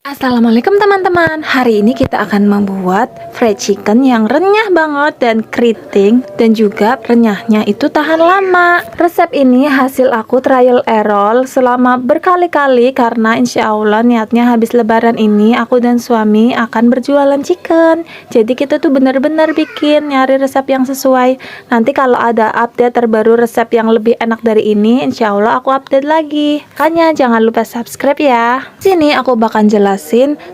Assalamualaikum teman-teman. Hari ini kita akan membuat fried chicken yang renyah banget dan keriting, dan juga renyahnya itu tahan lama. Resep ini hasil aku trial error selama berkali-kali, karena insya Allah niatnya habis lebaran ini aku dan suami akan berjualan chicken. Jadi kita tuh bener-bener bikin nyari resep yang sesuai. Nanti kalau ada update terbaru resep yang lebih enak dari ini, insya Allah aku update lagi. Makanya jangan lupa subscribe ya. Sini aku bakal jelasin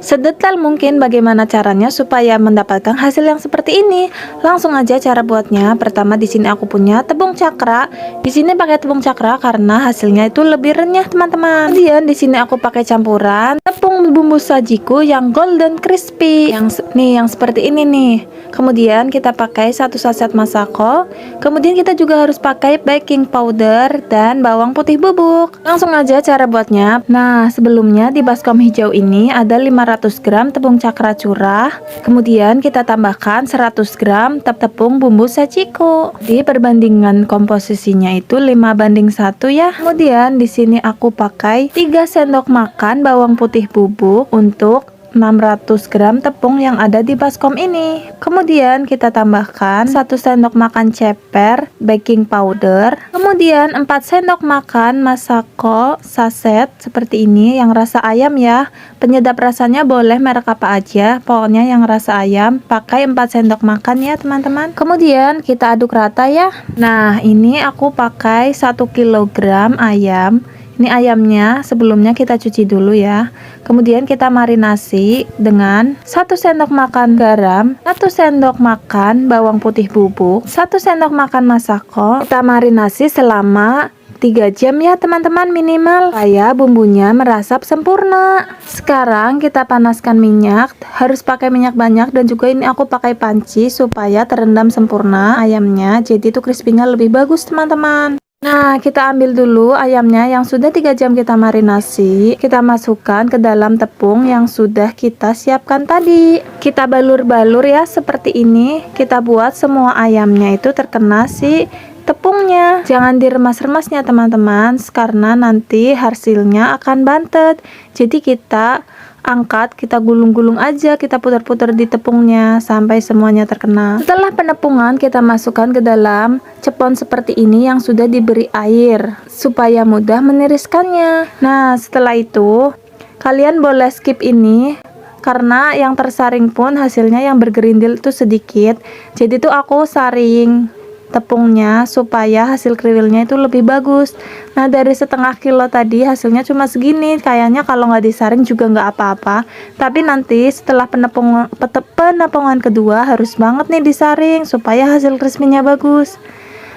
sedetail mungkin bagaimana caranya supaya mendapatkan hasil yang seperti ini. Langsung aja cara buatnya. Pertama, di sini aku punya tepung cakra. Di sini pakai tepung cakra karena hasilnya itu lebih renyah, teman-teman. Kemudian di sini aku pakai campuran tepung bumbu sajiku yang golden crispy. Yang seperti ini nih. Kemudian kita pakai 1 saset masako. Kemudian kita juga harus pakai baking powder dan bawang putih bubuk. Langsung aja cara buatnya. Nah, sebelumnya di baskom hijau ini ada 500 gram tepung cakra curah. Kemudian kita tambahkan 100 gram tepung bumbu sajiku. Di perbandingan komposisinya itu 5:1 ya. Kemudian di sini aku pakai 3 sendok makan bawang putih bubuk untuk 600 gram tepung yang ada di baskom ini. Kemudian kita tambahkan 1 sendok makan ceper baking powder. Kemudian 4 sendok makan masako saset seperti ini yang rasa ayam ya. Penyedap rasanya boleh merek apa aja, pokoknya yang rasa ayam pakai 4 sendok makan ya teman-teman. Kemudian kita aduk rata ya. Nah, ini aku pakai 1 kilogram ayam. Ini ayamnya sebelumnya kita cuci dulu ya. Kemudian kita marinasi dengan 1 sendok makan garam, 1 sendok makan bawang putih bubuk, 1 sendok makan masako. Kita marinasi selama 3 jam ya teman-teman minimal, supaya bumbunya merasap sempurna. Sekarang kita panaskan minyak, harus pakai minyak banyak, dan juga ini aku pakai panci supaya terendam sempurna ayamnya, jadi itu crispy-nya lebih bagus teman-teman. Nah, kita ambil dulu ayamnya yang sudah 3 jam kita marinasi. Kita masukkan ke dalam tepung yang sudah kita siapkan tadi. Kita balur-balur ya seperti ini. Kita buat semua ayamnya itu terkena si tepungnya. Jangan diremas-remasnya teman-teman, karena nanti hasilnya akan bantet. Jadi kita angkat, kita gulung-gulung aja, kita putar-putar di tepungnya sampai semuanya terkena. Setelah penepungan, kita masukkan ke dalam cepon seperti ini yang sudah diberi air supaya mudah meniriskannya. Nah, setelah itu kalian boleh skip ini karena yang tersaring pun hasilnya yang bergerindil itu sedikit. Jadi tuh aku saring tepungnya supaya hasil kriwilnya itu lebih bagus. Nah, dari setengah kilo tadi hasilnya cuma segini. Kayaknya kalau nggak disaring juga nggak apa-apa, tapi nanti setelah penepungan kedua harus banget nih disaring supaya hasil crispy-nya bagus.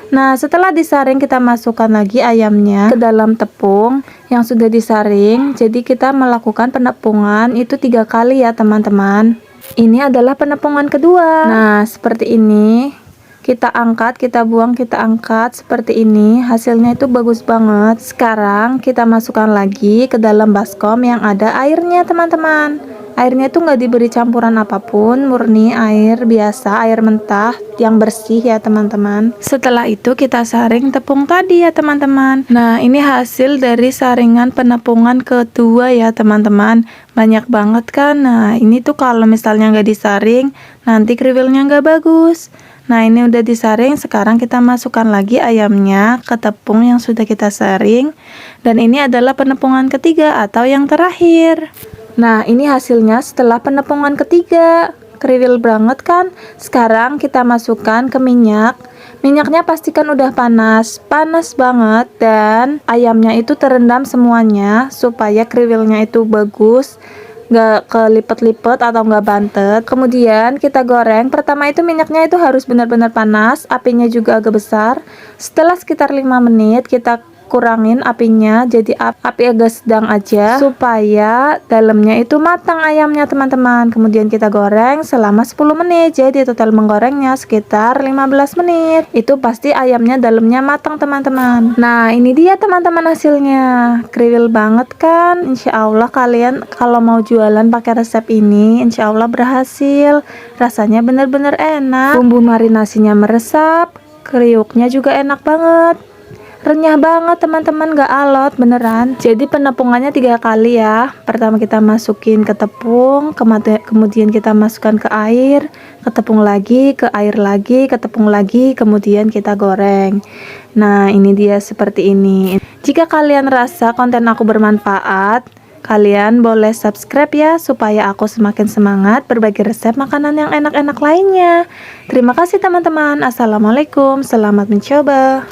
Nah, setelah disaring kita masukkan lagi ayamnya ke dalam tepung yang sudah disaring. Jadi kita melakukan penepungan itu 3 kali ya teman-teman. Ini adalah penepungan kedua. Nah, seperti ini. Kita angkat, kita buang, kita angkat seperti ini. Hasilnya itu bagus banget. Sekarang kita masukkan lagi ke dalam baskom yang ada airnya teman-teman. Airnya itu nggak diberi campuran apapun, murni air biasa, air mentah yang bersih ya teman-teman. Setelah itu kita saring tepung tadi ya teman-teman. Nah, ini hasil dari saringan penepungan kedua ya teman-teman. Banyak banget kan. Nah, ini tuh kalau misalnya nggak disaring, nanti kriwilnya nggak bagus. Nah, ini udah disaring. Sekarang kita masukkan lagi ayamnya ke tepung yang sudah kita saring. Dan ini adalah penepungan ketiga atau yang terakhir. Nah, ini hasilnya setelah penepungan ketiga. Kriwil banget kan? Sekarang kita masukkan ke minyak. Minyaknya pastikan udah panas banget, dan ayamnya itu terendam semuanya supaya kriwilnya itu bagus, nggak kelipet-lipet atau nggak bantet. Kemudian kita goreng. Pertama itu minyaknya itu harus benar-benar panas, apinya juga agak besar. Setelah sekitar 5 menit kita kurangin apinya jadi api agak sedang aja supaya dalamnya itu matang ayamnya teman-teman. Kemudian kita goreng selama 10 menit. Jadi total menggorengnya sekitar 15 menit. Itu pasti ayamnya dalamnya matang teman-teman. Nah, ini dia teman-teman hasilnya. Kriwil banget kan? Insya Allah kalian kalau mau jualan pakai resep ini insya Allah berhasil. Rasanya bener-bener enak. Bumbu marinasinya meresap, kriuknya juga enak banget. Renyah banget teman-teman, gak alot beneran. Jadi penepungannya 3 kali ya. Pertama kita masukin ke tepung, kemudian kita masukkan ke air, ke tepung lagi, ke air lagi, ke tepung lagi, kemudian kita goreng. Nah, ini dia seperti ini. Jika kalian rasa konten aku bermanfaat, kalian boleh subscribe ya, supaya aku semakin semangat berbagi resep makanan yang enak-enak lainnya. Terima kasih teman-teman. Assalamualaikum, selamat mencoba.